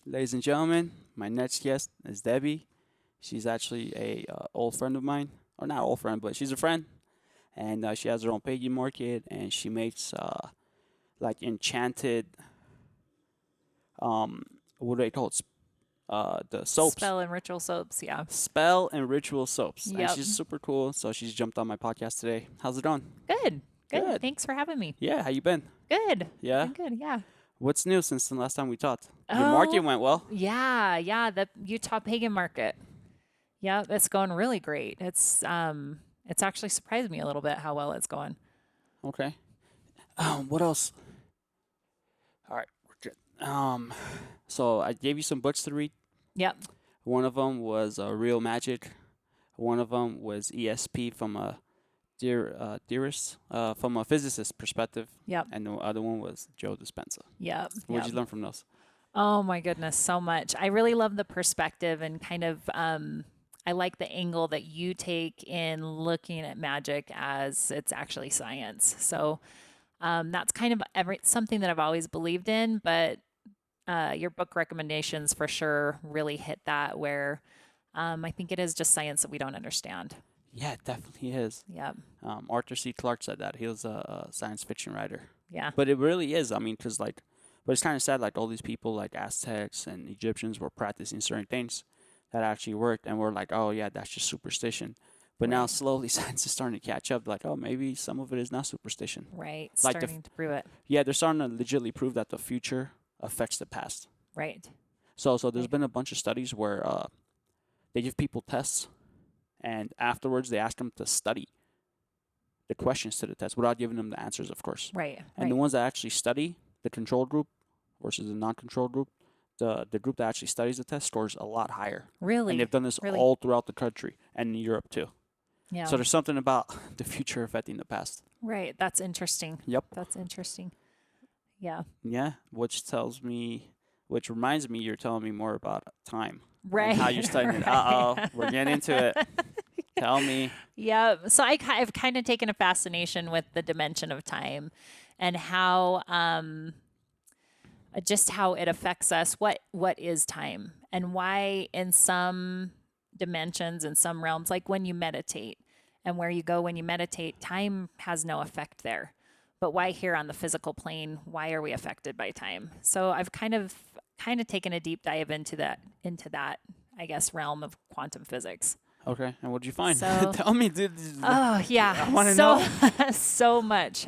Ladies and gentlemen, my next guest is Debbie. She's actually a old friend of mine, or not old friend, but she's a friend, and she has her own pagan market, and she makes like enchanted, um, what do they call it? The soaps, Spell and ritual soaps, yeah. spell and ritual soaps, and Yep. she's super cool. So she's jumped on my podcast today. How's it going? Good. Good. Good. Thanks for having me. Yeah, how you been? Good. Yeah. Been good, yeah. What's new since the last time we talked? Your Oh, market went well. yeah, the Utah pagan market. Yeah, it's going really great. It's actually surprised me a little bit how well it's going. Okay. What else? All right, we're good. So I gave you some books to read. Yep. One of them was Real Magic. One of them was ESP from a theorist, from a physicist perspective. Yep. And the other one was Joe Dispenza. Yep. What did you learn from those? Oh my goodness, so much. I really love the perspective and kind of I like the angle that you take in looking at magic as it's actually science. So that's kind of something that I've always believed in, but your book recommendations for sure really hit that where I think it is just science that we don't understand. Yeah, it definitely is. Yep. Arthur C. Clarke said that. He was a science fiction writer. Yeah. But it really is. I mean, because but it's kind of sad, like all these people like Aztecs and Egyptians were practicing certain things that actually worked. And we're like, oh, yeah, that's just superstition. But now Right. slowly science is starting to catch up. Like, oh, maybe some of it is not superstition. Right. Like Starting to prove it. Yeah, they're starting to legitimately prove that the future affects the past. Right. So there's Right. been a bunch of studies where they give people tests, and afterwards they ask them to study the questions to the test without giving them the answers, of course. Right. And the ones that actually study, the control group versus the non-control group, the group that actually studies the test scores a lot higher. Really? And they've done this Really? all throughout the country and in Europe too. Yeah. So there's something about the future affecting the past. Right. That's interesting. Yep. That's interesting. Yeah. Yeah, which reminds me, you're telling me more about time. Right. And how you're studying it. Uh-oh, we're getting into it. Tell me. Yeah. So I've kind of taken a fascination with the dimension of time and how just how it affects us. What is time and why in some dimensions in some realms, like when you meditate and where you go when you meditate, time has no effect there. But why here on the physical plane, why are we affected by time? So I've kind of taken a deep dive into that, I guess, realm of quantum physics. Okay, and what did you find? So- Tell me, dude. Oh yeah, I wanna so know. so much.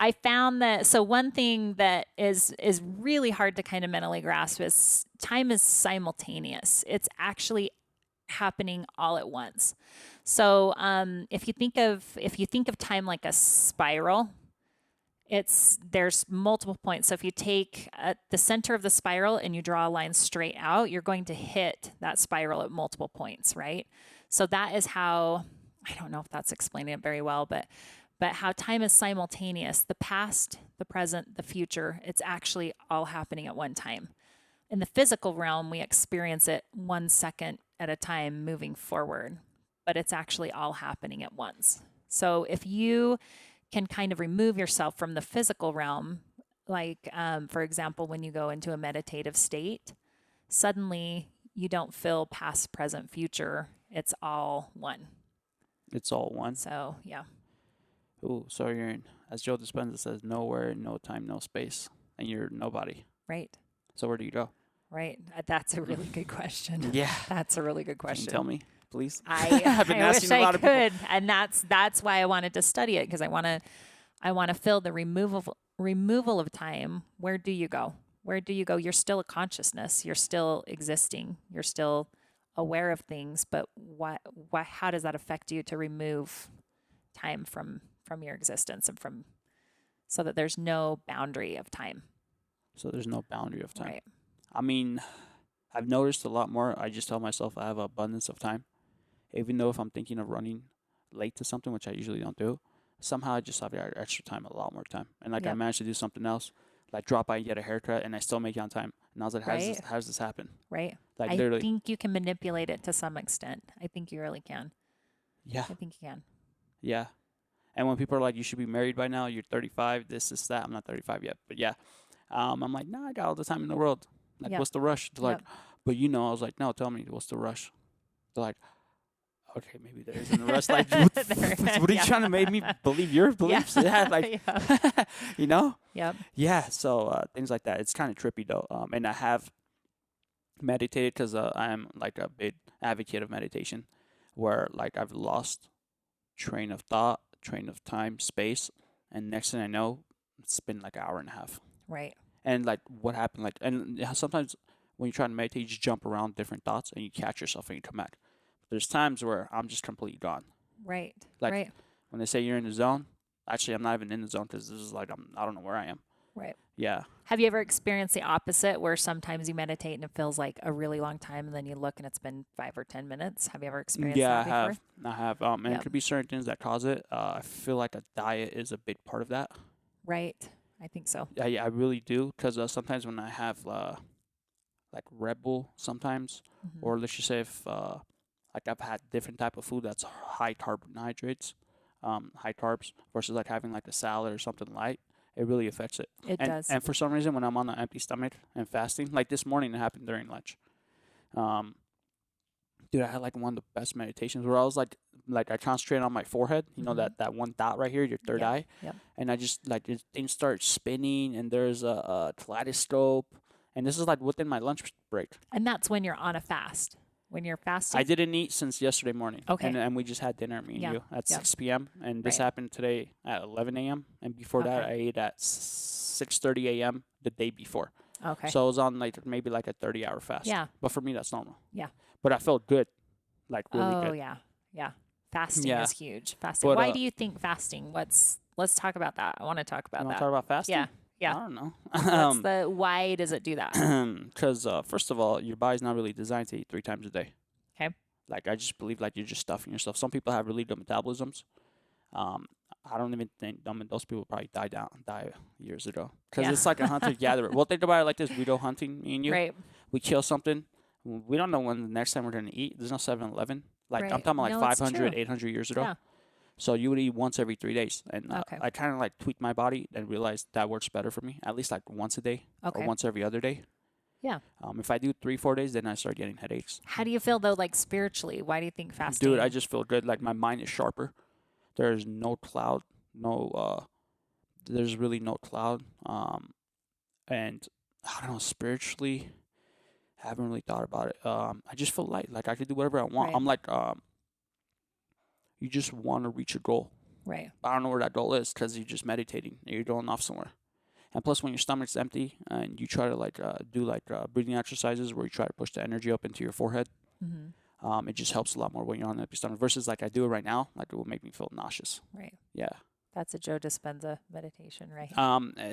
I found that one thing that is really hard to kind of mentally grasp is time is simultaneous. It's actually happening all at once. So if you think of time like a spiral, there's multiple points. So if you take the center of the spiral and you draw a line straight out, you're going to hit that spiral at multiple points, right? So that is how, I don't know if that's explaining it very well, but how time is simultaneous. The past, the present, the future, it's actually all happening at one time. In the physical realm, we experience it 1 second at a time moving forward, but it's actually all happening at once. So if you can kind of remove yourself from the physical realm, like, for example, when you go into a meditative state, suddenly you don't feel past, present, future. It's all one. It's all one. So, yeah. Ooh, so you're in, as Joe Dispenza says, nowhere, no time, no space, and you're nobody. Right. So where do you go? Right. That's a really good question. Yeah. That's a really good Can you question. tell me, please? I I've been wish asking a I lot of people. could, and that's why I wanted to study it, because I want to feel the removal of time. Where do you go? Where do you go? You're still a consciousness. You're still existing. You're still aware of things. But how does that affect you to remove time from your existence and so that there's no boundary of time? So there's no boundary of time. Right. I mean, I've noticed a lot more. I just tell myself I have an abundance of time. Even though if I'm thinking of running late to something, which I usually don't do, somehow I just have extra time, a lot more time. And like I Yep. managed to do something else, like drop by and get a haircut, and I still make it on time. And I was like, Right. how does this happen? Right. Like I literally. think you can manipulate it to some extent. I think you really can. Yeah. I think you can. Yeah. And when people are like, you should be married by now, you're 35, this, that. I'm not 35 yet, but yeah. I'm like, no, I got all the time in the world. Like, Yep. what's the rush? They're like, Yep. but I was like, no, tell me, what's the rush? They're like, okay, maybe there isn't a rush. Like, what are you trying to make me believe your beliefs? Yeah, like, Yeah. you know? Yep. Yeah, so things like that. It's kind of trippy though. And I have meditated because I am like a big advocate of meditation, where like I've lost train of thought, train of time, space, and next thing I know, it's been like an hour and a half. Right. And like what happened, like, and sometimes when you try to meditate, you just jump around different thoughts and you catch yourself and you come back. There's times where I'm just completely gone. Right. Like right. when they say you're in the zone, actually I'm not even in the zone because this is like I don't know where I am. Right. Yeah. Have you ever experienced the opposite where sometimes you meditate and it feels like a really long time and then you look and it's been 5 or 10 minutes? Have you ever experienced Yeah, that before? I have. And it could be certain things that cause it. I feel like a diet is a big part of that. Right. I think so. I really do because sometimes when I have like Red Bull sometimes, or let's just say if like I've had different type of food that's high carbohydrates, high carbs versus like having like a salad or something light, it really affects it. It does. And for some reason, when I'm on an empty stomach and fasting, like this morning, it happened during lunch. Dude, I had like one of the best meditations where I was like I concentrated on my forehead, that one dot right here, your third eye, Yep. and I just like things start spinning, and there's a kaleidoscope, and this is like within my lunch break. And that's when you're on a fast. When you're fasting. I didn't eat since yesterday morning. Okay. And we just had dinner, me and you, at 6 p.m. And this Right. happened today at 11 a.m. And before that, I ate at 6:30 a.m. the day before. Okay. So I was on like maybe like a 30-hour fast. Yeah. But for me, that's normal. Yeah. But I felt good, like really Oh good. yeah. Yeah. Fasting Yeah. is huge. Fasting. But, Why do you think fasting? Let's talk about that. I want to talk about You want that. to talk about fasting? Yeah. Yeah. I don't know. What's why does it do that? Because first of all, your body's not really designed to eat 3 times a day. Okay. Like I just believe like you're just stuffing yourself. Some people have really good metabolisms. I don't even think those people probably died years ago because Yeah. it's like a hunter gatherer. Well, think about it like this: we go hunting, me and you. Right. We kill something. We don't know when the next time we're gonna eat. There's no 7-Eleven. Like Right. I'm talking about No, like it's 500, true. 800 years ago. Yeah. So you would eat once every 3 days, and Okay. I kind of like tweaked my body and realized that works better for me. At least like once a day Okay. or once every other day. Yeah. If I do 3-4 days, then I start getting headaches. How do you feel though, like spiritually? Why do you think fasting? Dude, I just feel good. Like my mind is sharper. There's no cloud. There's really no cloud. And I don't know, spiritually, I haven't really thought about it. I just feel light. Like I could do whatever I want. Right. I'm like, you just want to reach a goal. Right. I don't know where that goal is because you're just meditating. You're going off somewhere. And plus, when your stomach's empty and you try to do breathing exercises where you try to push the energy up into your forehead, it just helps a lot more when you're on an empty stomach. Versus like I do it right now, like it will make me feel nauseous. Right. Yeah. That's a Joe Dispenza meditation, right?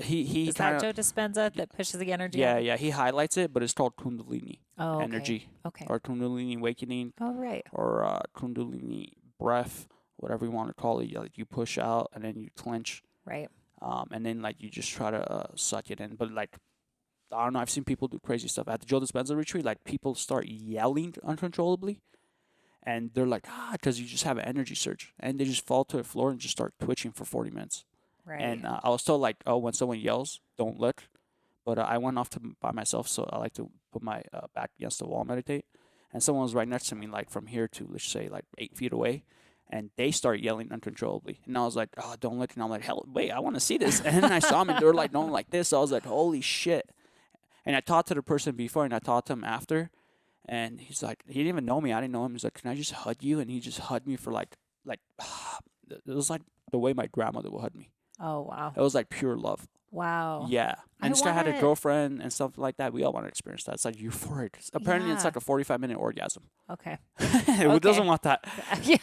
He Is that kinda, Joe Dispenza that pushes the energy? yeah, up? yeah. He highlights it, but it's called Kundalini Oh, okay. energy Okay. or Kundalini awakening Oh, right. or Kundalini breath, whatever you want to call it. Like you push out and then you clench. Right. And then like you just try to suck it in. But like I don't know, I've seen people do crazy stuff at the Joe Dispenza retreat. Like people start yelling uncontrollably, and they're like because you just have an energy surge, and they just fall to the floor and just start twitching for 40 minutes. Right. And I was told like, oh, when someone yells, don't look. But I went off by myself, so I like to put my back against the wall, and meditate. And someone was right next to me, like from here to let's say like 8 feet away. And they start yelling uncontrollably. And I was like, oh, don't look. And I'm like, hell, wait, I want to see this. And then I saw them and they were like, going like this. So I was like, holy shit. And I talked to the person before and I talked to him after. And he's like, he didn't even know me. I didn't know him. He's like, can I just hug you? And he just hugged me for like it was like the way my grandmother would hug me. Oh, wow. It was like pure love. Wow. Yeah. I And this guy had a wanna- girlfriend and stuff like that. We all want to experience that. It's like euphoric. Apparently, it's Yeah. like a 45-minute orgasm. Okay. Who doesn't want that? Yeah.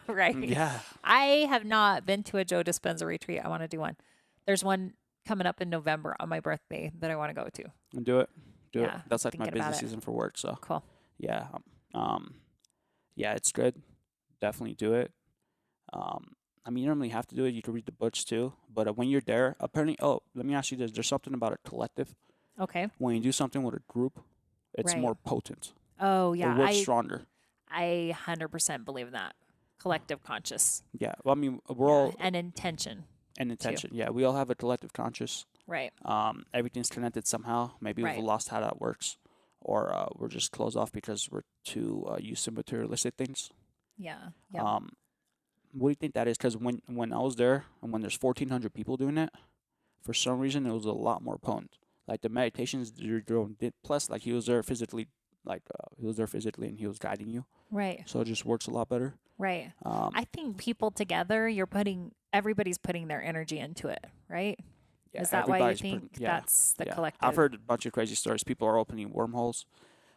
Right. Yeah. I have not been to a Joe Dispenza retreat. I want to do one. There's one coming up in November on my birthday that I want to go to. And do it. Do it. Yeah, That's like my thinking busy about it. season for work. So Cool. yeah. Yeah, it's good. Definitely do it. I mean, you don't really have to do it. You can read the books too. But when you're there, apparently, let me ask you this. There's something about a collective. Okay. When you do something with a group, it's Right. more potent. Oh, yeah. It works stronger. I 100% believe that. Collective conscious Yeah. Well, I mean, we're all and intention. an intention. Yeah, we all have a collective conscious. Right. Everything's connected somehow. Maybe Right. we've lost how that works, or we're just closed off because we're too used to materialistic things. Yeah. Yeah. What do you think that is? Because when I was there and when there's 1,400 people doing it, for some reason it was a lot more potent. Like the meditations you're doing, plus like he was there physically, and he was guiding you, Right. so it just works a lot better. Right. Um, I think people together, everybody's putting their energy into it, right? yeah, Is that why you everybody's think yeah, that's the yeah. collective? I've heard a bunch of crazy stories. People are opening wormholes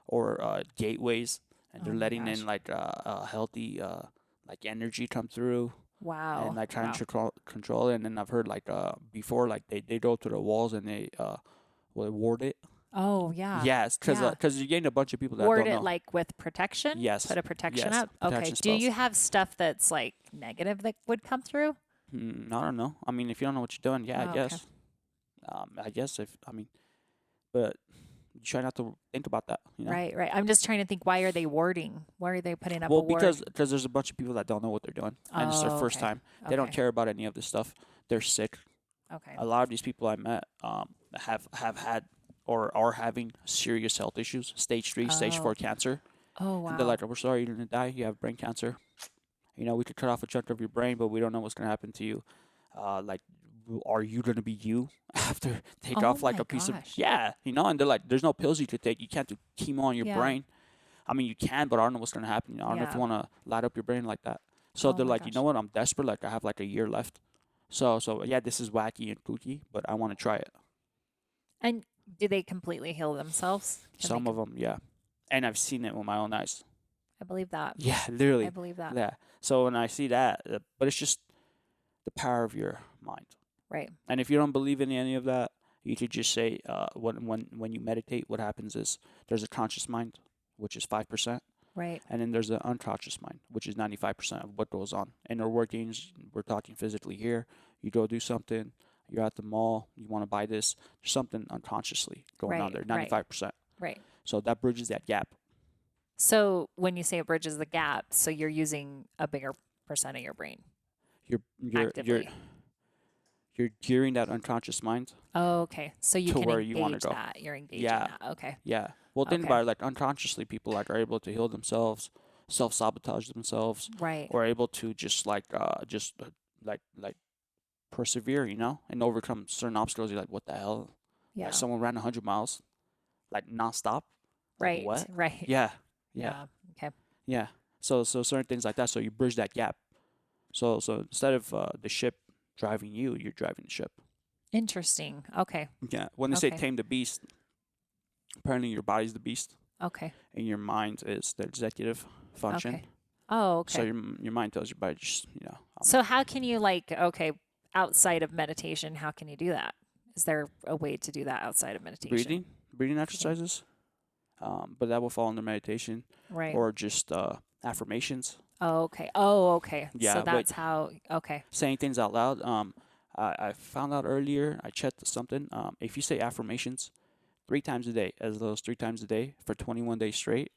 or gateways, and they're Oh my letting gosh. in like a healthy like energy come through, and Wow. like trying Wow. to control it. And then I've heard like before, like they go to the walls and they ward it. Oh, yeah. Yes, because Yeah. you're getting a bunch of people that Ward don't it know. like with protection? Yes, Put a protection yes, up? Okay. protection Do spells. you have stuff that's like negative that would come through? I don't know. I mean, if you don't know what you're doing, yeah, I Oh, okay. guess. I guess if I mean, but you try not to think about that, you know. Right, right. I'm just trying to think, why are they warding? Why are they putting up a Well, ward? because there's a bunch of people that don't know what they're doing, and it's their Oh, first okay. time. They don't Okay. care about any of this stuff. They're sick. Okay. A lot of these people I met have had or are having serious health issues, stage 3, stage Oh. 4 cancer, Oh, and they're wow. like, "We're sorry you're gonna die. You have brain cancer. You know, we could cut off a chunk of your brain, but we don't know what's gonna happen to you. Like, are you gonna be you after take Oh off like my a piece of gosh. yeah, you know?" And they're like, "There's no pills you could take. You can't do chemo on your Yeah. brain. I mean, you can, but I don't know what's gonna happen. I don't know if Yeah. you wanna light up your brain like that." So Oh they're my like, "You know gosh. what? I'm desperate. Like, I have like a year left. So yeah, this is wacky and kooky, but I want to try it." And do they completely heal themselves? Some of them, yeah, and I've seen it with my own eyes. I believe that. Yeah, I literally, believe that. yeah. So when I see that, but it's just the power of your mind. Right. And if you don't believe in any of that, you could just say, when you meditate, what happens is there's a conscious mind, which is 5%, Right. and then there's an unconscious mind, which is 95% of what goes on. Inner workings, we're talking physically here. You go do something, you're at the mall, you want to buy this, there's something unconsciously going on Right. there, Right. 95%. Right. So that bridges that gap. So when you say it bridges the gap, so you're using a bigger percent of your brain You're actively. you're gearing that unconscious mind Oh, okay. So you to can where you want engage to go. that. You're engaging Yeah. that. Okay. Yeah. Well, think Okay. about it. Like unconsciously, people like are able to heal themselves, self-sabotage themselves, Right. or able to just like persevere, you know, and overcome certain obstacles. You're like, what the hell? Yeah. Like someone ran 100 miles, like nonstop. Like Right. what? Right. Yeah. Yeah. Yeah. Okay. Yeah. So certain things like that. So you bridge that gap. So instead of the ship driving you, you're driving the ship. Interesting. Okay. Yeah. When they say Okay. tame the beast, apparently your body's the beast Okay. and your mind is the executive function. Okay. Oh, okay. So your mind tells your body just So how can you outside of meditation, how can you do that? Is there a way to do that outside of meditation? breathing exercises, but that will fall under meditation Right. or just affirmations. Oh, okay. Oh, okay. Yeah, So but that's how, okay. saying things out loud. I found out earlier. I checked something. If you say affirmations 3 times a day, as little as 3 times a day for 21 days straight,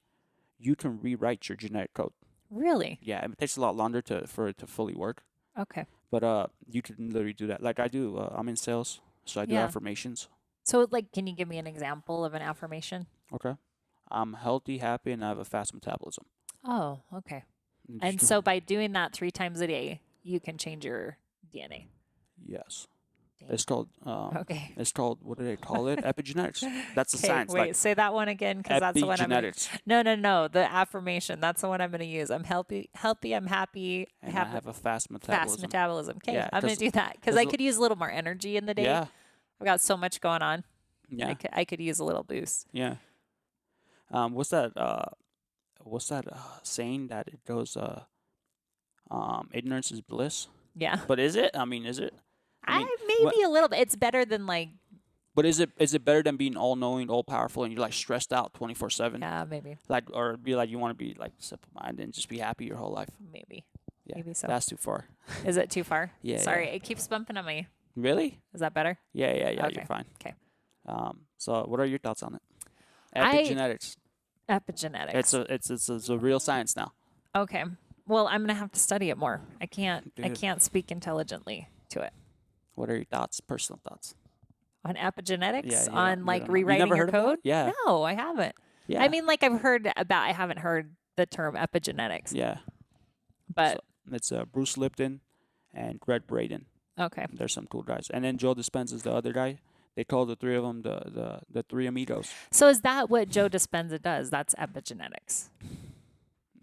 you can rewrite your genetic code. Really? Yeah, it takes a lot longer for it to fully work. Okay. But you can literally do that. Like I do. I'm in sales, so I do Yeah. affirmations. So can you give me an example of an affirmation? Okay. I'm healthy, happy, and I have a fast metabolism. Oh, okay. And And just- so by doing that 3 times a day, you can change your DNA. yes, Dang. it's called. Okay. It's called, what do they call it? Epigenetics. That's the Okay, science. wait, Like say that one again because that's the one I'm gonna, epigenetics. no, the affirmation. That's the one I'm going to use. I'm healthy, I'm happy, I And I have have a fast fast metabolism. metabolism. Okay, Yeah, I'm going to 'cause- do that because 'cause I l- could use a little more energy in the day. Yeah. I've got so much going on. Yeah. I could use a little boost. Yeah. What's that? Saying that it goes? Ignorance is bliss. Yeah. But is it? I mean, is it? I mean, maybe a little bit. It's better than But is it better than being all knowing, all powerful, and you're like stressed out 24/7? yeah, maybe. Like, or be like you want to be like simple minded and just be happy your whole life. Maybe. Yeah, Maybe so. That's too far. Is it too far? Yeah, Sorry, yeah. it keeps bumping on me. Really? Is that better? Yeah. Okay. You're fine. Okay. So what are your thoughts on it? I- Epigenetics. Epigenetics. It's a real science now. Okay. Well, I'm gonna have to study it more. I can't Dude. speak intelligently to it. What are your thoughts? Personal thoughts. On epigenetics, Yeah, on like you rewriting never your heard of that? code? Yeah, No, I haven't. yeah, I mean, like I've heard about, I haven't heard the term epigenetics, yeah. So but it's Bruce Lipton and Greg Braden. okay. There's some cool guys, and then Joe Dispenza is the other guy. They call the three of them the three amigos. So is that what Joe Dispenza does? That's epigenetics.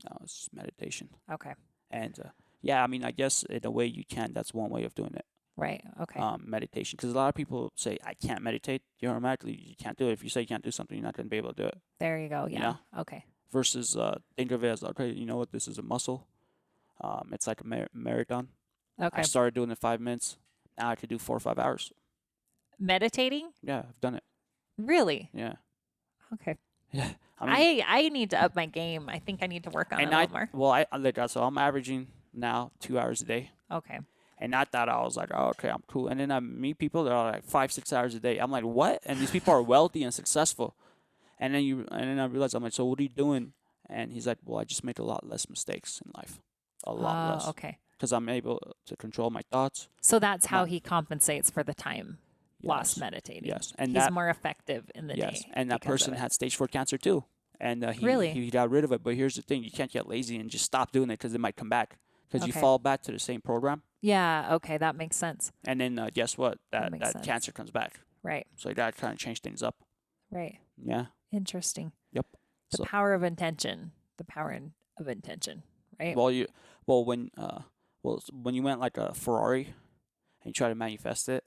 No, it's meditation. Okay. And yeah, I mean, I guess in a way you can. That's one way of doing it. Right. Okay. Meditation, because a lot of people say I can't meditate. You automatically you can't do it. If you say you can't do something, you're not going to be able to do it. There you go. You Yeah. know? Okay. Versus think of it as okay, you know what? This is a muscle. It's like a marathon. Okay. I started doing it 5 minutes. Now I could do 4 or 5 hours. Meditating? Yeah, I've done it. Really? Yeah. Okay. Yeah. I mean, I need to up my game. I think I need to work on it a little more. well, I like that. So I'm averaging now 2 hours a day. Okay. And I thought I was like, oh, okay, I'm cool. And then I meet people that are like 5-6 hours a day. I'm like, what? And these people are wealthy and successful. And then I realized, I'm like, so what are you doing? And he's like, well, I just make a lot less mistakes in life, a lot less, Okay. because I'm able to control my thoughts. So that's how he compensates for the time lost Yes. meditating. Yes, and he's that more effective in the yes, day. and that because of person it. had stage 4 cancer too. And Really? he got rid of it. But here's the thing: you can't get lazy and just stop doing it because it might come back. Because you Okay. fall back to the same program, Yeah. Okay. That makes sense. and then guess what? That That makes sense. cancer comes back. Right. So you gotta kind of change things up. Right. Yeah. Interesting. Yep. The So- power of intention. The power of intention. Right. When you went like a Ferrari and you try to manifest it,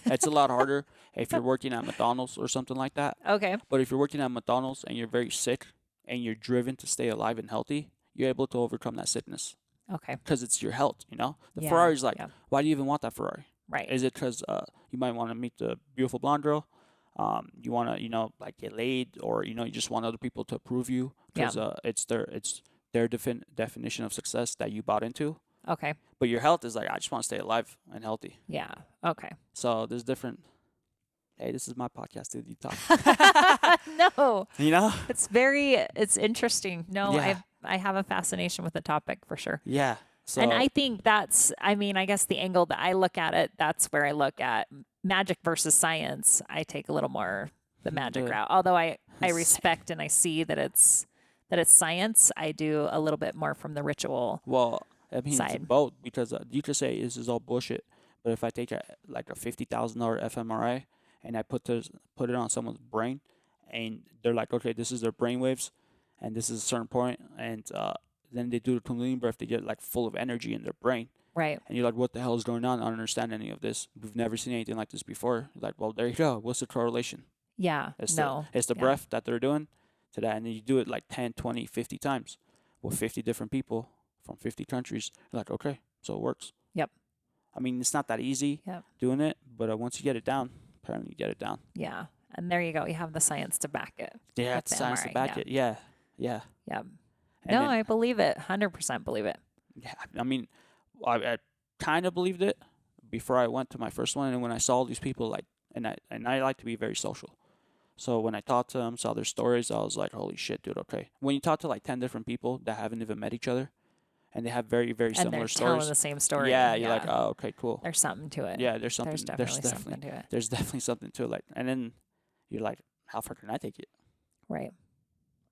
it's a lot harder if you're working at McDonald's or something like that. Okay. But if you're working at McDonald's and you're very sick and you're driven to stay alive and healthy, you're able to overcome that sickness Okay. because it's your health. You know, the Yeah, Ferrari's like, yeah. why do you even want that Ferrari? Right. Is it because you might want to meet the beautiful blonde girl? You want to, like get laid, or you just want other people to approve you because it's their definition of success that you bought into. Okay. But your health is like, I just want to stay alive and healthy. Yeah. Okay. So there's different. Hey, this is my podcast, dude. You talk. No, it's interesting. No, Yeah. I have a fascination with the topic for sure. Yeah. So And I think I guess the angle that I look at it, that's where I look at magic versus science. I take a little more the magic route. Although I respect and I see that it's science, I do a little bit more from the ritual. well, I mean, side. it's both because you could say this is all bullshit, but if I take a $50,000 fMRI and I put it on someone's brain, and they're like, okay, this is their brain waves, and this is a certain point, and then they do the Kundalini breath, they get like full of energy in their brain, Right. and you're like, what the hell is going on? I don't understand any of this. We've never seen anything like this before. You're like, well, there you go. What's the correlation? Yeah. It's No. the Yeah. breath that they're doing to that, and then you do it like 10, 20, 50 times with 50 different people from 50 countries. You're like, okay, so it works. Yep. I mean, it's not that easy Yep. doing it, but once you get it down, apparently you get it down. Yeah. And there you go. You have the science to back it. Yeah, with it's the science to MRI, back it. Yeah, yeah. Yeah. And No, then- I believe it. 100% believe it. Yeah, I mean, I kind of believed it before I went to my first one, and when I saw all these people, like, and I like to be very social. So when I talked to them, saw their stories, I was like, holy shit, dude, okay. When you talk to like 10 different people that haven't even met each other, and they have very, very And similar they're stories. telling the same story. Yeah, you're like, oh, okay, cool. There's something to it. Yeah, there's something. There's definitely something to it. There's definitely something to it. Like, and then you're like, how far can I take it? Right.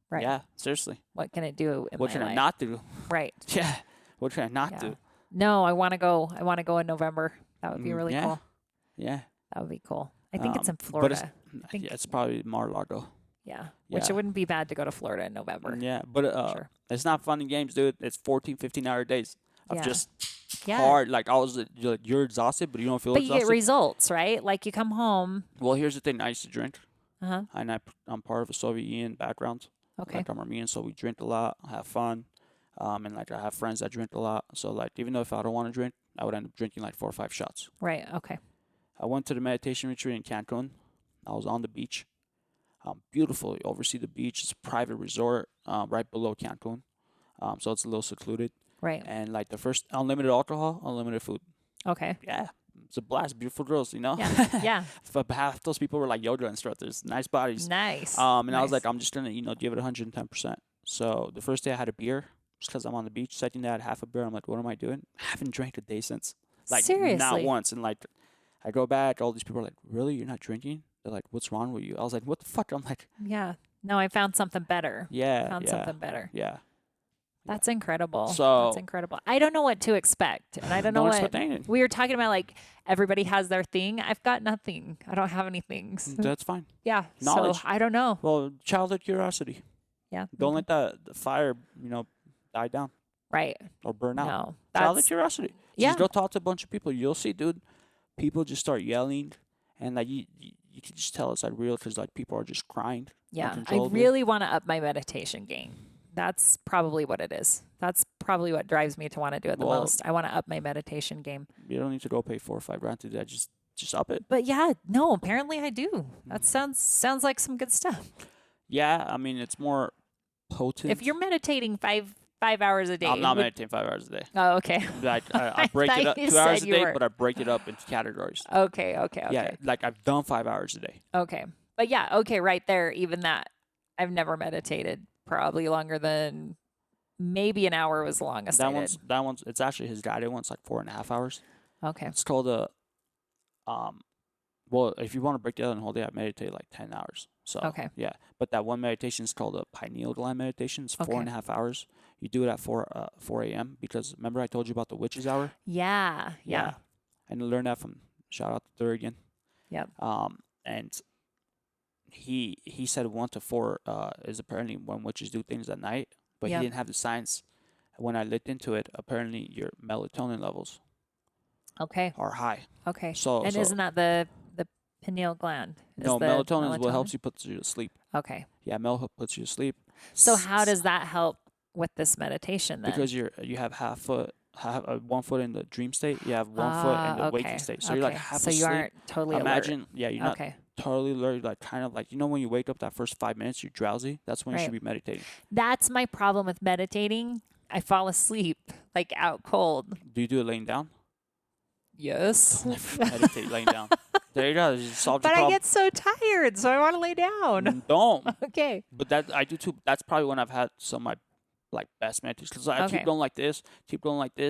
Right. Yeah, seriously. What can it do in What my can I life? not do? Right. Yeah. What can I not Yeah. do? No, I want to go. I want to go in November. That would be really yeah. cool. Yeah. That would be cool. I think it's in But Florida. think- yeah, it's probably Mar-a-Lago. Yeah. Which Yeah. it wouldn't be bad to go to Florida in November. Yeah, but Sure. it's not fun and games, dude. It's 14, 15-hour days of Yeah. just Yeah. hard. Like, you're exhausted, but you don't feel But you exhausted. get results, right? Like you come home. Well, here's the thing. I used to drink, Uh-huh. and I'm part of a Soviet Union background. Okay. Like, I'm Armenian, so we drink a lot, have fun. And, like, I have friends that drink a lot. So, like, even though if I don't want to drink, I would end up drinking, like, 4 or 5 shots. Right. Okay. I went to the meditation retreat in Cancun. I was on the beach. Beautiful. You oversee the beach. It's a private resort right below Cancun. So it's a little secluded. Right. And like the first unlimited alcohol, unlimited food. Okay. Yeah. It's a blast. Beautiful girls, you know? Yeah. Yeah. But half those people were like yoga instructors. Nice bodies. Nice. And I was Nice. like, I'm just going to, give it 110%. So the first day I had a beer just because I'm on the beach. Second day I had half a beer. I'm like, what am I doing? I haven't drank a day since. Like, Seriously? not once. And like, I go back, all these people are like, really? You're not drinking? They're like, what's wrong with you? I was like, what the fuck? I'm like, Yeah. No, I found something better. yeah, Found yeah, something better. yeah. That's incredible. That's So incredible. I don't know what to expect. And I don't know don't what expect anything. we were talking about, like everybody has their thing. I've got nothing. I don't have any things. That's fine. Yeah. Knowledge. So I don't know. Well, childhood curiosity. Yeah. Don't let the fire, die down Right. or burn out. No. Childhood That's curiosity. yeah. Just go talk to a bunch of people. You'll see, dude. People just start yelling, and like you can just tell it's like real because like people are just crying. Yeah. I uncontrollably. really want to up my meditation game. That's probably what it is. That's probably what drives me to want to do it the Well- most. I want to up my meditation game. You don't need to go pay 4 or 5 grand to do that. Just up it. But yeah, no, apparently I do. That sounds like some good stuff. Yeah, I mean it's more potent. If you're meditating five hours a day, I'm not meditating 5 hours a day. Oh, okay. Like I break it thought up you 2 hours said a you day, were. but I break it up into categories. Okay. Yeah, like I've done 5 hours a day. Okay. But yeah, okay, right there, even that. I've never meditated probably longer than maybe an hour was the longest I did. That one's it's actually his guided one's like 4.5 hours. Okay. It's called a well, if you want to break it down the whole day, I meditate like 10 hours. So Okay. yeah. But that one meditation is called a pineal gland meditation. It's Okay. 4.5 hours. You do it at 4 a.m. because remember I told you about the witch's hour? Yeah. And I learned that from shout out to Thur again. Yep. And he said 1 to 4 is apparently when witches do things at night, but Yep. he didn't have the science. When I looked into it, apparently your melatonin levels Okay. are high. Okay. So And isn't that the pineal gland? no, melatonin is what helps you put you to sleep. Okay. Yeah, puts you to sleep. So how does that help with this meditation then? Because you have half 1 foot in the dream state, you have 1 foot in the okay. waking state. So you're like half So asleep. you aren't totally Imagine, yeah, you're not okay. totally alert, like kind of like when you wake up that first 5 minutes, you're drowsy. That's when you should Right. be meditating. That's my problem with meditating. I fall asleep like out cold. Do you do it laying down? Yes. Never meditate laying down. There you go. You solved your But I problem. get so tired, so I want to lay down. Don't. Okay. But that I do too. That's probably when I've had some of my best meditations because I Okay. keep going like this,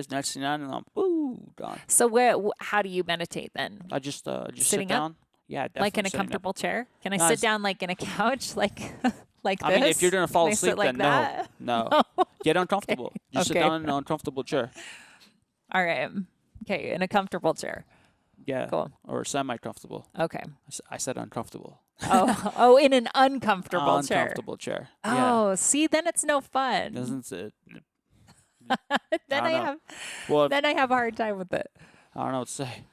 next thing and I'm gone. So how do you meditate then? I just Sitting sit up? down. Yeah, definitely Like in a sitting up. comfortable chair? Can I No, sit it's- down like in a couch, like like I this? mean, if you're gonna fall Can I sit asleep, like then that? no. Get uncomfortable. Just sit Okay. down in an uncomfortable chair. All right. Okay, in a comfortable chair. Yeah. Cool. Or semi-comfortable. Okay. I said uncomfortable. Oh, in an uncomfortable chair. Uncomfortable chair. Yeah. Oh, see, then it's no fun. Doesn't it? then I I don't know. have Well, then I have a hard time with it. I don't know what to say.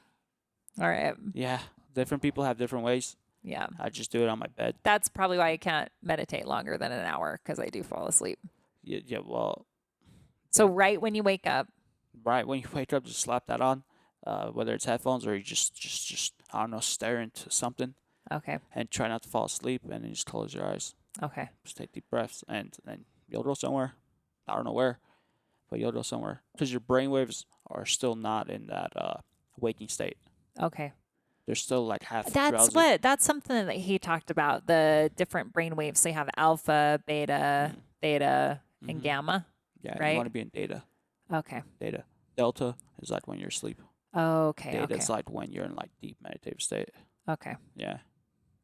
All right. Yeah. Different people have different ways. Yeah. I just do it on my bed. That's probably why I can't meditate longer than an hour because I do fall asleep. Yeah. Well, So right when you wake up, right when you wake up, just slap that on. Whether it's headphones or you just I don't know, stare into something okay. and try not to fall asleep, and then just close your eyes. Okay. Just take deep breaths, and you'll go somewhere. I don't know where, but you'll go somewhere because your brain waves are still not in that waking state. Okay. They're still like half That's drowsy. that's something that he talked about, the different brain waves. They have alpha, beta, theta, and Mhm. gamma. Yeah, right? you want to be in theta. Okay. Theta. Delta is like when you're asleep. Okay. Theta Okay. is like when you're in like deep meditative state. Okay. Yeah.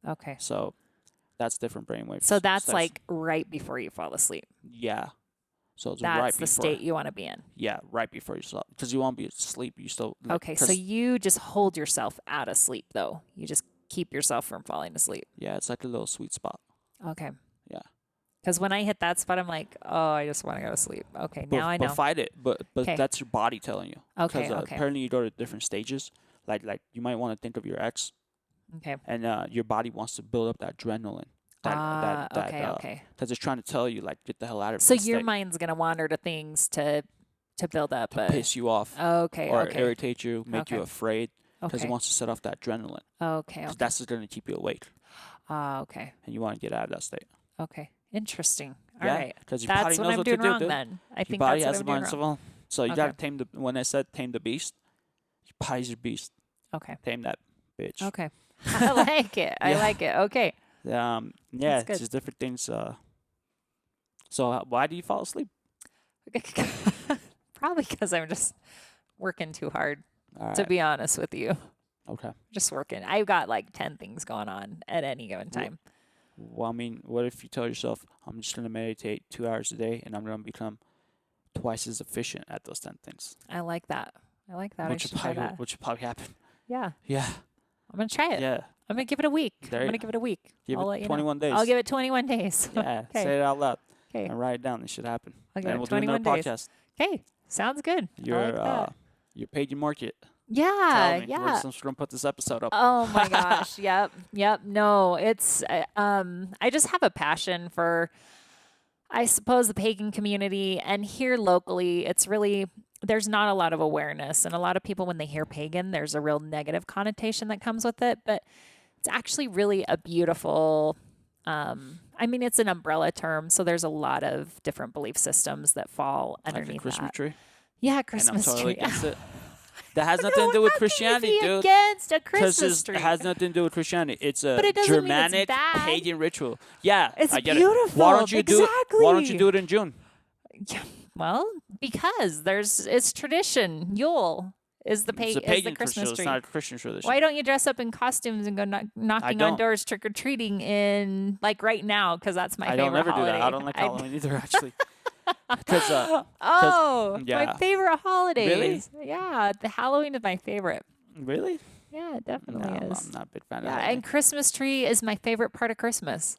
Okay. So that's different brainwaves. So that's like right before you fall asleep. yeah. So it's That's right the before. state you want to be in. Yeah, right before you sleep, because you won't be asleep. You still Okay. So you just hold yourself out of sleep, though. You just keep yourself from falling asleep. yeah, it's like a little sweet spot. Okay. Yeah. Because when I hit that spot, I'm like, oh, I just want to go to sleep. Okay. But, Now I know. But fight it. But 'Kay. that's your body telling you. Okay. Because Okay. apparently you go to different stages. Like you might want to think of your ex, Okay. and your body wants to build up that adrenaline. Okay. Because it's trying to tell you like get the hell out of So this your state, mind's gonna wander to things to build up. to piss you off Okay. or Okay. irritate you, make you Okay. afraid. Because Okay. it wants to set off that adrenaline. Okay. Because Okay. that's just going to keep you awake, Okay. and you want to get out of that state. Okay. Interesting. All Yeah, right. because your That's body what knows I'm what doing to do, wrong dude. then. I Your think body that's has what the I'm mind doing of wrong. all. So you Okay. gotta tame the. When I said tame the beast, your body's your beast. Okay. Tame that bitch. Okay. I like it. I Yeah. like it. Okay. Yeah, That's it's good. just different things. So why do you fall asleep? Probably because I'm just working too hard, All right. to be honest with you. Okay. Just working. I've got like 10 things going on at any given time. Well, I mean, what if you tell yourself, I'm just going to meditate 2 hours a day and I'm going to become twice as efficient at those 10 things? I like that. I should try that. Which would probably happen. Yeah. Yeah. I'm going to try it. Yeah. I'm going to give it a week. There I'm you- going to give it a week. Give I'll it let you 21 know. days. I'll give it 21 days. Yeah. Okay. Say it out loud Okay. and write it down. It should happen. I'll give And it we'll do 21 another days. podcast. Okay. Sounds good. I Your like that. your pagan market. Yeah. Tell me. Yeah. We're just going to put this episode up. Oh my gosh. Yep. No, it's I just have a passion for, I suppose, the pagan community, and here locally it's really, there's not a lot of awareness, and a lot of people, when they hear pagan, there's a real negative connotation that comes with it, but it's actually really a beautiful, I mean, it's an umbrella term, so there's a lot of different belief systems that fall Like underneath the Christmas that. tree. Yeah, And I'm Christmas totally tree. against it. That has nothing to do with Christianity, dude. Against a Because Christmas tree. it has nothing to do with Christianity. It's a But it doesn't mean it's Germanic bad. pagan ritual. Yeah, It's I get beautiful. it. Why don't you do it? Why don't you Exactly. do it in June? Yeah, well, because it's tradition. Yule is the It's a is pagan the Christmas tradition. tree. It's not a Christian tradition. Why don't you dress up in costumes and go knocking on don't. doors trick or treating in like right now? Because that's my I favorite don't ever holiday. do that. I don't like Halloween either, actually. Because Oh, yeah. my favorite holidays. Yeah, the Halloween is my favorite. really? Yeah, it No, definitely is. I'm not a big fan of Yeah, that. and Christmas tree is my favorite part of Christmas.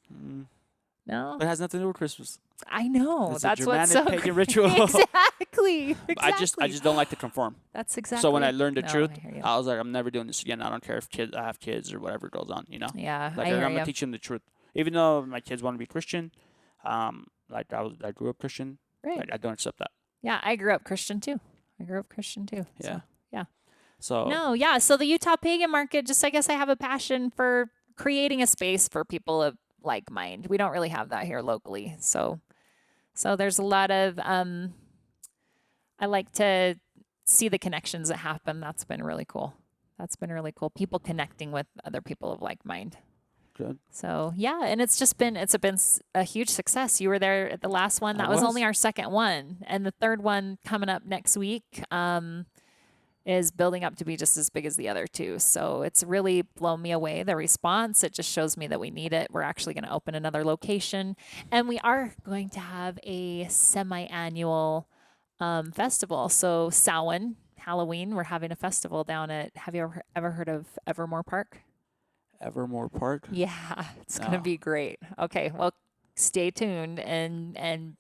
No, But it has nothing to do with Christmas. I know. It's a That's what's Germanic so pagan great. ritual. Exactly. I just don't like to conform. That's exactly. So when I learned the No, truth, I hear you. I was like, I'm never doing this again. I don't care if I have kids or whatever goes on, Yeah, Like I I'm hear gonna you. teach them the truth. Even though my kids want to be Christian, like I grew up Christian. Right. I don't accept that. Yeah, I grew up Christian too. So, Yeah. yeah. So No, yeah. So the Utah pagan market, just I guess I have a passion for creating a space for people of like mind. We don't really have that here locally. So there's a lot of I like to see the connections that happen. That's been really cool. People connecting with other people of like mind. good. So yeah, and it's been a huge success. You were there at the last one. That was was. only our second one, and the third one coming up next week is building up to be just as big as the other two. So it's really blown me away, the response. It just shows me that we need it. We're actually going to open another location, and we are going to have a semi-annual festival. So Samhain, Halloween, we're having a festival down at. Have you ever heard of Evermore Park? Evermore Park. Yeah, it's gonna No. be great. Okay, well, stay tuned and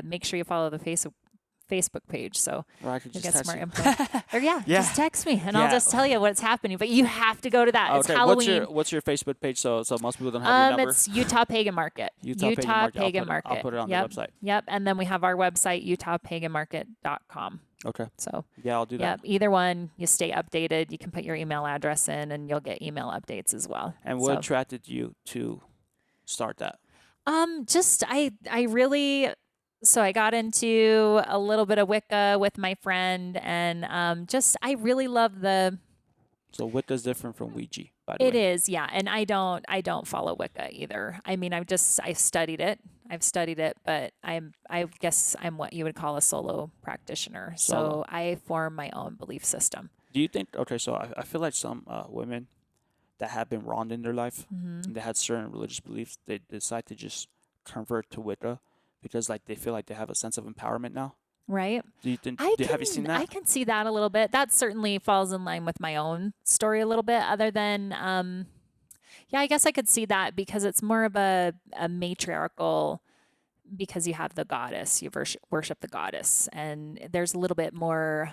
make sure you follow the Facebook page so Or I could you'll just get some text more you. info. Or yeah, Yeah. just text me and I'll Yeah. just tell you what's happening. But you have to go to that. It's Okay. Halloween. What's your Facebook page? So most people don't have your number. It's Utah Pagan Market. Utah Pagan Market. I'll Market. put it on Yep. the website. Yep, and then we have our website utahpaganmarket.com. Okay. So Yeah, I'll do that. yep, either one, you stay updated. You can put your email address in, and you'll get email updates as well. And what So- attracted you to start that? Just I really, so I got into a little bit of Wicca with my friend, and just I really love So Wicca's different from Ouija, by the it way. is, yeah. And I don't follow Wicca either. I mean, I've studied it, but I guess I'm what you would call a solo practitioner. Solo. So I form my own belief system. Do you think? Okay, so I feel like some women that have been wronged in their life, Mm-hmm. and they had certain religious beliefs, they decide to just convert to Wicca because like they feel like they have a sense of empowerment now. Right? Do you think? Have you seen that? I can see that a little bit. That certainly falls in line with my own story a little bit. Other than, yeah, I guess I could see that because it's more of a matriarchal. Because you have the goddess, you worship the goddess, and there's a little bit more,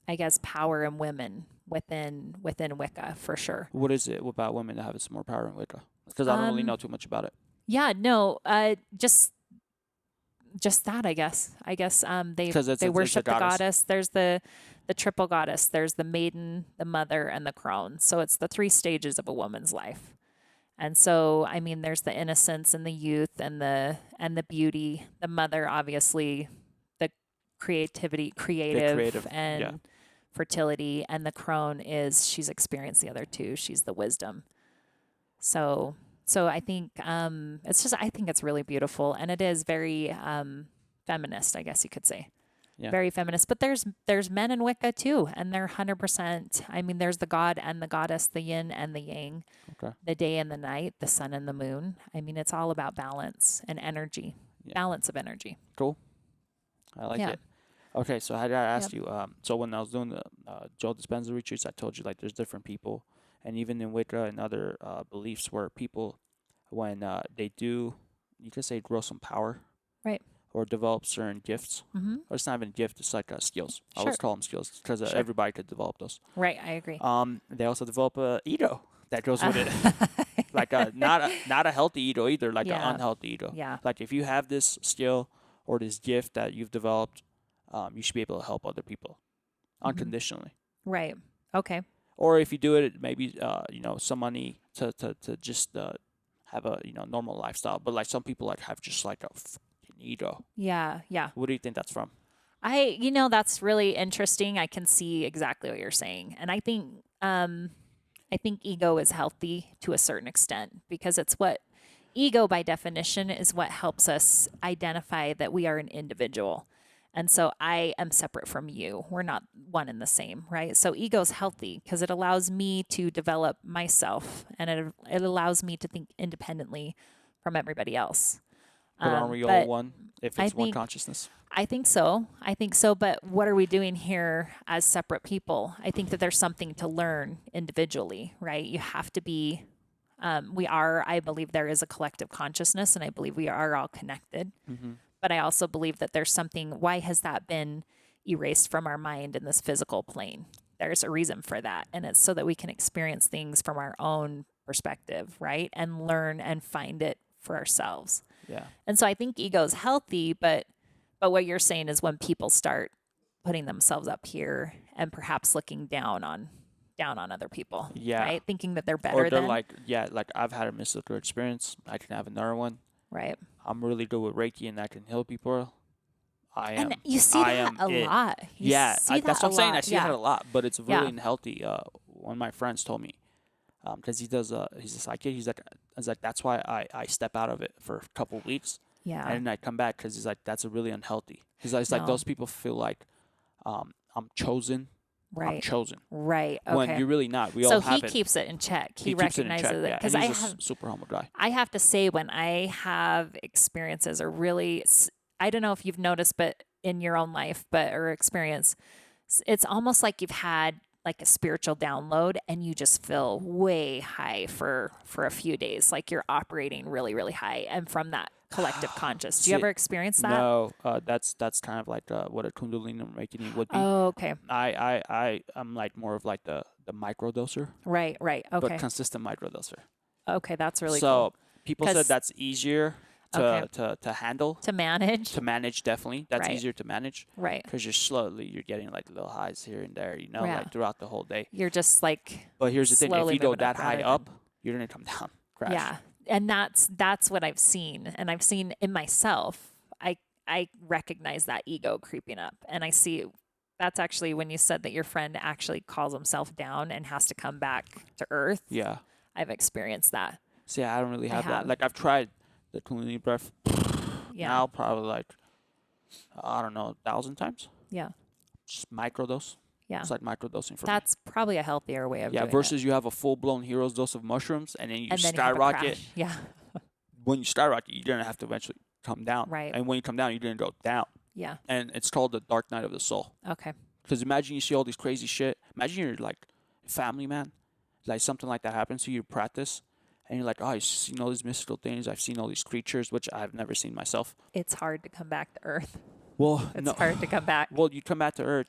I guess, power in women within Wicca for sure. What is it about women that have some more power in Wicca? Because I don't really know too much about it. Yeah, no, just that, I guess. They 'Cause it's a worship the goddess. goddess. There's the triple goddess. There's the maiden, the mother, and the crone. So it's the 3 stages of a woman's life. And so, I mean, there's the innocence and the youth and the beauty. The mother, obviously, the creative, and yeah. fertility. And the crone she's experienced the other 2. She's the wisdom. So I think I think it's really beautiful, and it is very feminist, I guess you could say. Yeah. very feminist. But there's men in Wicca too, and they're 100%. I mean, there's the god and the goddess, the yin and the yang, Okay. the day and the night, the sun and the moon. I mean, it's all about balance and energy, Yeah. balance of energy. Cool. I like Yeah. it. Okay, so I gotta ask Yep. you. So when I was doing the Joe Dispenza retreats, I told you like there's different people, and even in Wicca and other beliefs, where people, when they do, you could say grow some power, Right. or develop certain gifts. Mm-hmm. Or it's not even a gift; it's like skills. I Sure. always call them skills because Sure. everybody could develop those. Right. I agree. They also develop a ego that goes with it, like not a healthy ego either, like Yeah. an unhealthy ego. Yeah. Like if you have this skill or this gift that you've developed, you should be able to help other people unconditionally. Right. Okay. Or if you do it, maybe some money to just have a normal lifestyle. But like some people like have just like a fucking ego. Yeah. Yeah. What do you think that's from? That's really interesting. I can see exactly what you're saying. And I think ego is healthy to a certain extent because ego by definition is what helps us identify that we are an individual. And so I am separate from you. We're not one and the same, right? So ego is healthy because it allows me to develop myself and it allows me to think independently from everybody else. But aren't we all but one if I it's one think- consciousness? I think so. But what are we doing here as separate people? I think that there's something to learn individually, right? You have to be, I believe there is a collective consciousness and I believe we are all connected. Mm-hmm. But I also believe that there's something, why has that been erased from our mind in this physical plane? There's a reason for that. And it's so that we can experience things from our own perspective, right? And learn and find it for ourselves. Yeah. And so I think ego is healthy, but what you're saying is when people start putting themselves up here and perhaps looking down on other people, Yeah. right? Thinking that they're better Or they're than, like I've had a mystical experience. I can have another one. right? I'm really good with Reiki and I can heal people. And you see that a lot. You see that's that what I'm saying. I lot. see that a lot, but it's really Yeah. unhealthy. One of my friends told me, because he's a psychic. He's like, that's why I step out of it for a couple weeks, Yeah. and then I come back because he's like, that's a really unhealthy. He's like, it's like No. those people feel like, I'm chosen. I'm Right. chosen. Right. Okay. When you're really not. We so all have he it. keeps it in check. He keeps it in recognizes check, it yeah. because And he's a super humble guy. I have to say when I have experiences or really, I don't know if you've noticed, but in your own life, or experience, it's almost like you've had like a spiritual download and you just feel way high for a few days. Like you're operating really, really high. And from that collective conscious, do you See, ever experience that? No, that's kind of like what a Kundalini awakening would be. Oh, okay. I'm like more of like the microdoser, Right. but Okay. consistent microdoser. Okay. That's really So cool. people said 'Cause- that's easier to Okay. to handle, To manage. to manage. Definitely, that's Right. easier to manage Right. because you're getting like little highs here and there, Yeah. like throughout the whole day. You're just like, But here's the thing: if slowly you go moving up that high rather up, you're gonna come down, crash. yeah. And that's what I've seen. And I've seen in myself, I recognize that ego creeping up. And I see that's actually when you said that your friend actually calls himself down and has to come back to earth. Yeah. I've experienced that. See, I don't really have that. have. Like I've tried the Kundalini breath. Yeah. Now probably like I don't know 1,000 times. Yeah. Just microdose. Yeah. It's like microdosing for me. That's probably a healthier way of doing Versus it. you have a full blown hero's dose of mushrooms and then you And then you have a skyrocket. crash. Yeah. When you skyrocket, you're gonna have to eventually come down. Right. And when you come down, you're gonna go down. Yeah. And it's called the dark night of the soul. Okay. Because imagine you see all these crazy shit. Imagine you're like family man, like something like that happens to you. You practice, and you're like, oh, I've seen all these mystical things. I've seen all these creatures, which I've never seen myself. It's hard to come back to earth. Well, It's hard to come back. Well, you come back to Earth,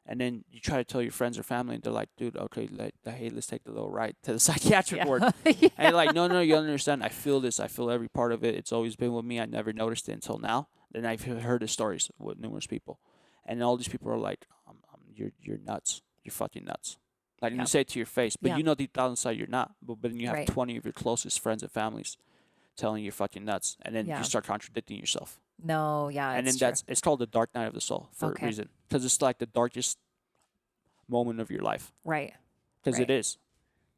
and then you try to tell your friends or family, and they're like, "Dude, okay, hey, let's take the little ride to the psychiatric Yeah. ward." Yeah. And you're like, "No, you understand. I feel this. I feel every part of it. It's always been with me. I never noticed it until now." Then I've heard the stories with numerous people, and all these people are like, "You're nuts. You're fucking nuts." Like Yeah. you say it to your face, but Yeah. you know deep down inside you're not. But then you have Right. 20 of your closest friends and families telling you you're fucking nuts, and then Yeah. you start contradicting yourself. No, yeah. And then it's true. it's called the dark night of the soul for Okay. a reason, because it's like the darkest moment of your life, Right. because Right. it is.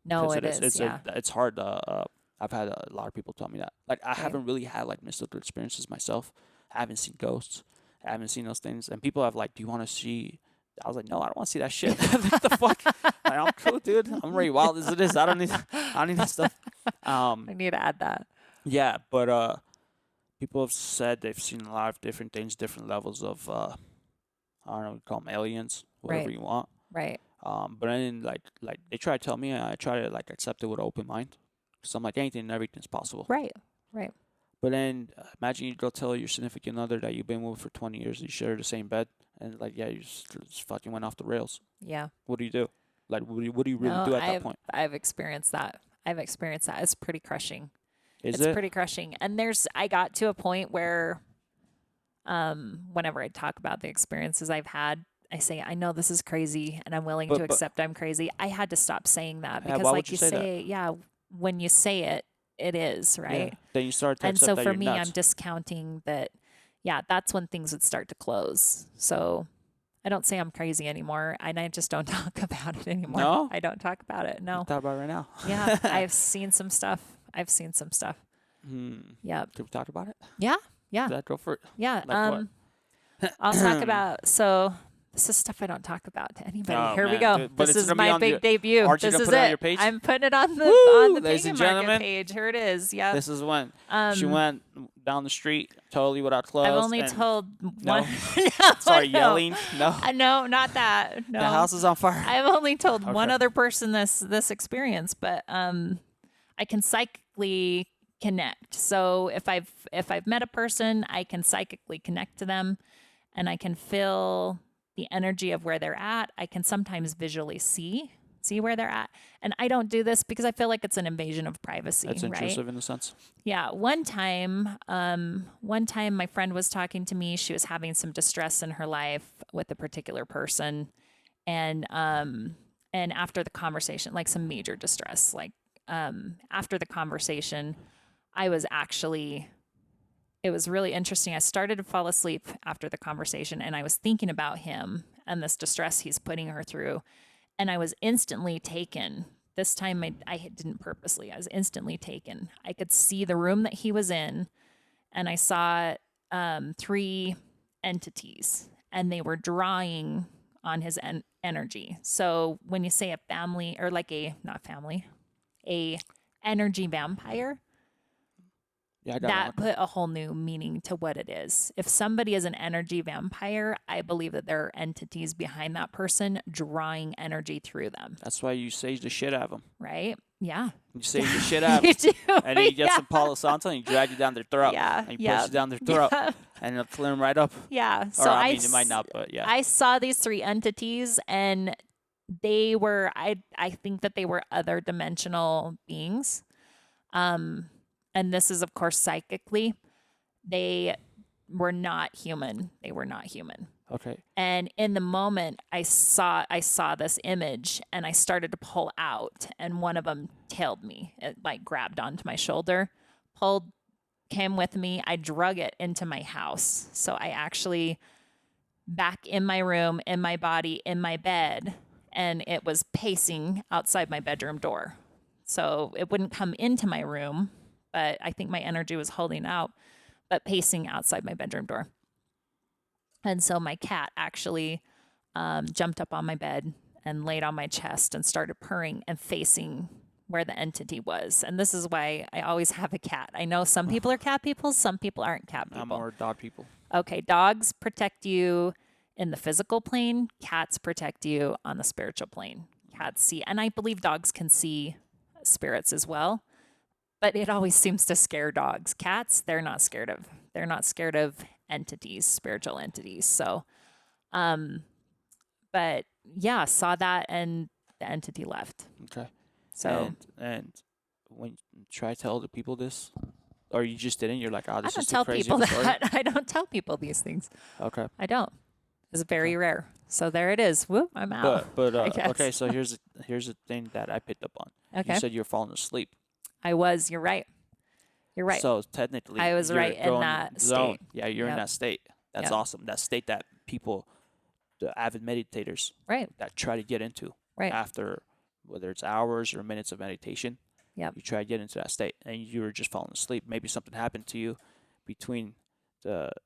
No, 'Cause it is. It's Yeah. it's hard. I've had a lot of people tell me that. Like I haven't really had like mystical experiences myself. I haven't seen ghosts, I haven't seen those things. And people have like, do you want to see? I was like, no, I don't want to see that shit. What the fuck? Like, I'm cool, dude. I'm already wild as it is. I don't need that stuff. I need to add that. Yeah, but people have said they've seen a lot of different things, different levels of I don't know, we call them aliens, whatever Right. you want. Right. But then like they try to tell me, and I try to like accept it with an open mind. So I'm like, anything and everything's possible. Right. Right. But then imagine you go tell your significant other that you've been with for 20 years, you share the same bed, and like, yeah, you just fucking went off the rails. Yeah. What do you do? Like, what do you really do at that point? I've experienced that. It's pretty crushing. Is it's it? pretty crushing. And I got to a point where, whenever I talk about the experiences I've had, I say, I know this is crazy and I'm willing to accept I'm crazy. I had to stop saying that because why like would you say that? yeah, when you say it, it is, right? Yeah. Then you start to And accept so that for you're me, nuts. I'm discounting that, yeah, that's when things would start to close. So I don't say I'm crazy anymore, and I just don't talk about it anymore. No? I don't talk about it. No. Talk about it right now. Yeah, I've seen some stuff. Yeah. Can we talk about it? Yeah. Yeah. Go for it. Yeah. Like what? I'll talk about, so this is stuff I don't talk about to anybody. Oh, Here we man, go. dude, but This it's is gonna be my on big your- debut. Aren't you This gonna is put it on it. your page? I'm putting it on the Woo, the ladies and Pagan Market gentlemen. page. Here it is. Yeah. This is when she went down the street totally without clothes. I've only and- told No. one. No, Sorry, no. yelling. No. No, not that. No. The house is on fire. I've only told one Okay. other person this experience, but I can psychically connect. So if I've met a person, I can psychically connect to them, and I can feel the energy of where they're at. I can sometimes visually see where they're at, and I don't do this because I feel like it's an invasion of privacy. That's right? intrusive in a sense. Yeah. One time my friend was talking to me. She was having some distress in her life with a particular person. And after the conversation, like some major distress, after the conversation, it was really interesting. I started to fall asleep after the conversation, and I was thinking about him and this distress he's putting her through. And I was instantly taken. This time I didn't purposely. I was instantly taken. I could see the room that he was in, and I saw 3 entities, and they were drawing on his energy. So when you say a family, or like a energy vampire, Yeah, I got that one. put a whole new meaning to what it is. If somebody is an energy vampire, I believe that there are entities behind that person drawing energy through them, That's why you sage the shit out of them. right? Yeah. You sage the shit out of You them. do. And then you get yeah. some Palo Santo and you drag you down their throat. Yeah, And you yeah. push you down their throat. Yeah. And it'll clear them right up. Yeah. Or, So I mean, it might not, but yeah. I saw these 3 entities, and they were, I think that they were other dimensional beings. And this is, of course, psychically. They were not human. Okay. And in the moment, I saw this image, and I started to pull out, and one of them tailed me. It like grabbed onto my shoulder, came with me. I drug it into my house. So I actually back in my room, in my body, in my bed, and it was pacing outside my bedroom door. So it wouldn't come into my room, but I think my energy was holding out, but pacing outside my bedroom door. And so my cat actually jumped up on my bed and laid on my chest and started purring and facing where the entity was. And this is why I always have a cat. I know some people are cat people, some people aren't cat people. I'm more dog people. Okay, dogs protect you in the physical plane. Cats protect you on the spiritual plane. Cats see, and I believe dogs can see spirits as well, but it always seems to scare dogs. Cats, they're not scared of entities, spiritual entities. So, but yeah, saw that, and the entity left. Okay. So And when you try to tell the people this, or you just didn't, you're like, oh, I this don't is too tell crazy people of a story. that. I don't tell people these things. Okay. I don't. It's very rare. So there it is. Whoop, I'm out. But I guess. okay, so here's the thing that I picked up on. Okay. You said you're falling asleep. I was. You're right. You're right. So technically, I was you're right in going that zone. state. Yeah, you're in Yep. that state. That's Yep. awesome. That state that people, the avid meditators, Right. that try to get into Right. after, whether it's hours or minutes of meditation. Yep. You try to get into that state, and you were just falling asleep. Maybe something happened to you between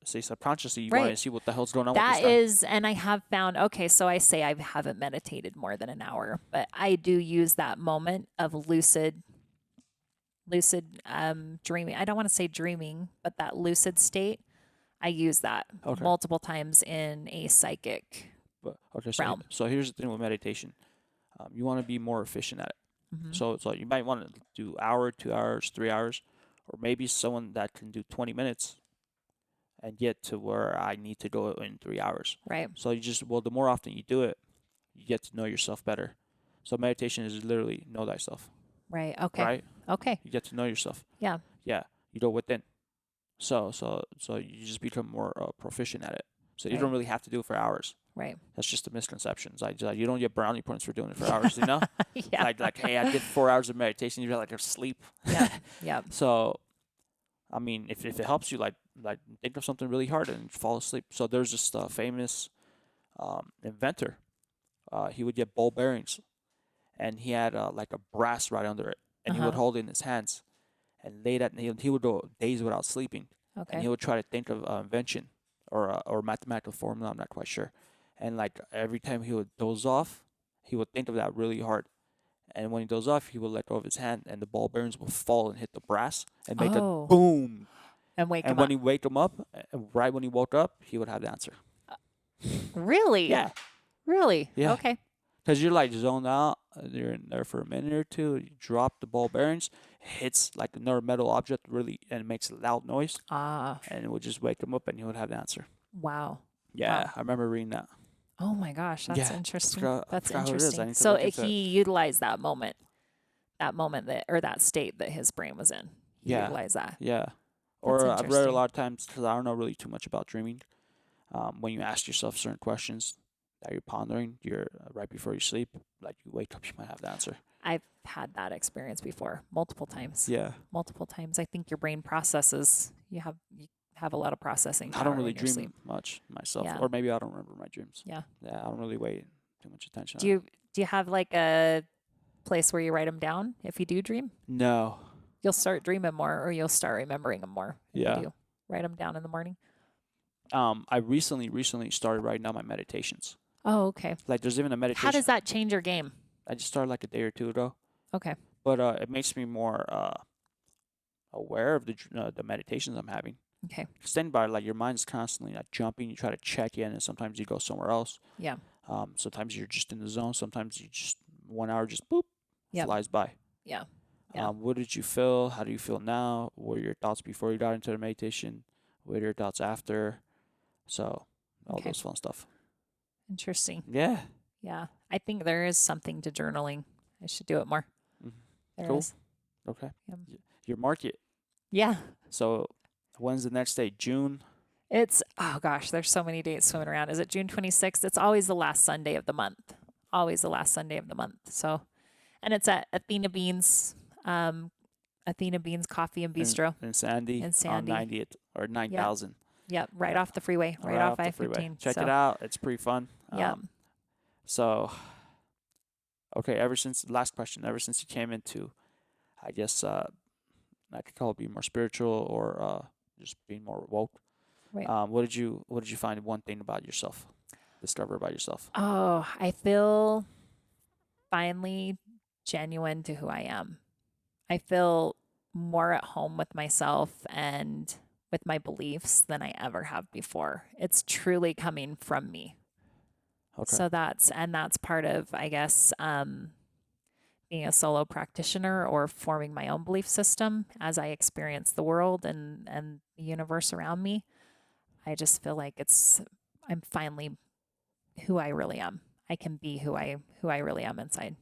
say subconsciously you Right. want to see what the hell's going on That with this is, and I have found, okay, so I say I haven't meditated more than an hour, but I do use that moment of lucid dreaming. I don't want to say dreaming, but that lucid state. I use that Okay. multiple times in a psychic But okay, realm. so here's the thing with meditation. You want to be more efficient at it. Mm-hmm. So you might want to do hour, 2 hours, 3 hours, or maybe someone that can do 20 minutes and get to where I need to go in 3 hours. Right. So the more often you do it, you get to know yourself better. So meditation is literally know thyself. Right. Okay. Right? Okay. You get to know yourself. Yeah. Yeah. You go within. So you just become more proficient at it. So you Right. don't really have to do it for hours. Right. That's just a misconception. Like you don't get brownie points for doing it for hours, you know? Yeah. Like hey, I did 4 hours of meditation, you're like asleep. Yeah. Yeah. So I mean, if it helps you, like think of something really hard and fall asleep. So there's this famous inventor. He would get ball bearings, and he had like a brass right under it, and he would hold it in his hands, and late at he would go days without sleeping, and Okay. he would try to think of invention or mathematical formula. I'm not quite sure, and like every time he would doze off, he would think of that really hard. And when he goes off, he will let go of his hand, and the ball bearings will fall and hit the brass and make a Oh. boom. And wake And him when up. he wake him up, right when he woke up, he would have the answer. Really? Yeah, Really? Yeah. Okay. because you're like zoned out. You're in there for a minute or two. You drop the ball bearings, hits like another metal object really, and it makes a loud noise, Ah. and it would just wake him up, and he would have the answer. Wow. Yeah, Wow. I remember reading that. Oh my gosh, that's Yeah, I interesting. forgot- I That's forgot who it is. I interesting. need to So look into he utilized that moment that or that state that his brain was in. He Yeah. utilized that. Yeah. Or I've read a interesting. lot of times because I don't know really too much about dreaming. When you ask yourself certain questions that you're pondering, you're right before you sleep, like you wake up, you might have the answer. I've had that experience before, multiple times. Yeah. Multiple times. I think your brain processes. You have a lot of processing. I don't power really in your dream sleep. much myself, Yeah. or maybe I don't remember my dreams. Yeah. Yeah, I don't really wait too much attention. Do you have like a place where you write them down if you do dream? No. You'll start dreaming more, or you'll start remembering them more. If Yeah. You do. Write them down in the morning. I recently started writing down my meditations. Oh, okay. Like there's even a meditation. How does that change your game? I just started like a day or two ago, Okay. but it makes me more aware of the meditations I'm having. Okay. Stand by, like your mind's constantly like jumping. You try to check in, and sometimes you go somewhere else. Yeah. Sometimes you're just in the zone. Sometimes you just 1 hour just boop Yep. flies by. Yeah. Yeah. What did you feel? How do you feel now? What were your thoughts before you got into the meditation? What are your thoughts after? So all Okay. those fun stuff. Interesting. Yeah. Yeah. I think there is something to journaling. I should do it more. Mhm. There Cool. is. Okay. Yep. Your market. Yeah. So when's the next day? June. It's, oh gosh, there's so many dates swimming around. Is it June 26th? It's always the last Sunday of the month. Always the last Sunday of the month. So, and it's at Athena Beans Coffee and Bistro. In Sandy. In Sandy. On 90th or 9,000. Yep. Right off the freeway. Right off the freeway. I-15. Check so, it out. It's pretty fun. Yeah. So, okay, last question, ever since you came into, I guess, I could call it being more spiritual or just being more woke. Right. What did you find one thing about yourself, discover about yourself? Oh, I feel finally genuine to who I am. I feel more at home with myself and with my beliefs than I ever have before. It's truly coming from me. Okay. So that's part of, I guess, being a solo practitioner or forming my own belief system as I experience the world and the universe around me. I just feel like I'm finally who I really am. I can be who I really am inside.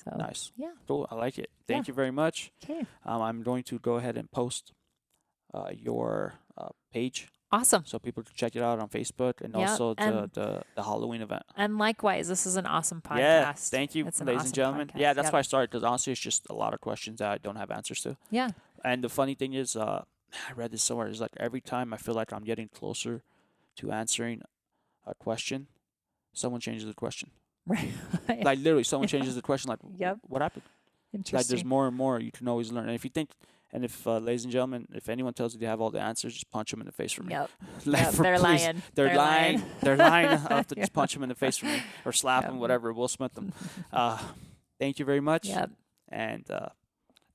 So Nice. Yeah. Cool. I like it. Thank you very much. Okay. I'm going to go ahead and post your page Awesome. so people can check it out on Facebook and Yeah, also and- the Halloween event. And likewise, this is an awesome podcast. Yeah, thank you, It's an ladies awesome and gentlemen. podcast. Yeah, that's Yep. why I started, because honestly, it's just a lot of questions that I don't have answers to. Yeah. And the funny thing is, I read this somewhere, it's like every time I feel like I'm getting closer to answering a question, someone changes the question. Right. Like literally, someone changes the question, like, Yep. what happened? Interesting. Like there's more and more you can always learn. And if you think, And if, ladies and gentlemen, if anyone tells you they have all the answers, just punch them in the face for me. Yep. Like, They're please, lying. They're lying. They're lying. I'll have to just Yep. punch them in the face for me, or slap them, whatever. Will Smith them. Thank you very much. Yep. And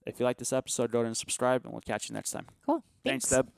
if you like this episode, go ahead and subscribe, and we'll catch you next time. Cool. Thanks, Deb.